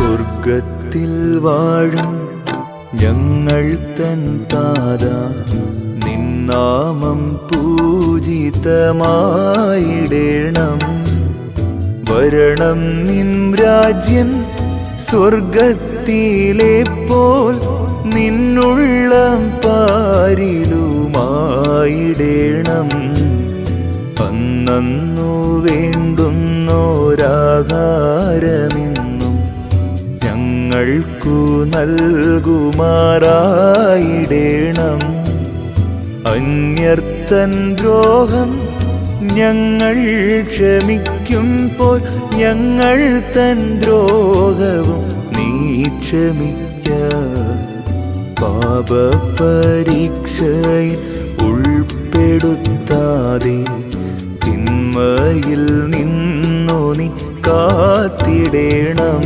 സ്വർഗത്തിൽ വാഴും ഞങ്ങൾ തൻ താതാ, നിന്നാമം പൂജിതമായിടേണം. വരണം നിൻ രാജ്യം സ്വർഗത്തിലെ പോൽ നിന്നുള്ളം പാരിലുമായിടേണം. അന്നു വേണ്ടുന്നോരാഹാരമെന്നും ഞങ്ങൾക്കു നൽകുമാറായിടേണം. അന്യർത്തൻ ദ്രോഹം ഞങ്ങൾ ക്ഷമിക്കുമ്പോൾ ഞങ്ങൾ തൻ ദ്രോഹവും നീ ക്ഷമിക്ക. പാപപരീക്ഷയിൽ ഉൾപ്പെടുത്താതെ തിന്മയിൽ നിന്നു നീ കാത്തിടേണം.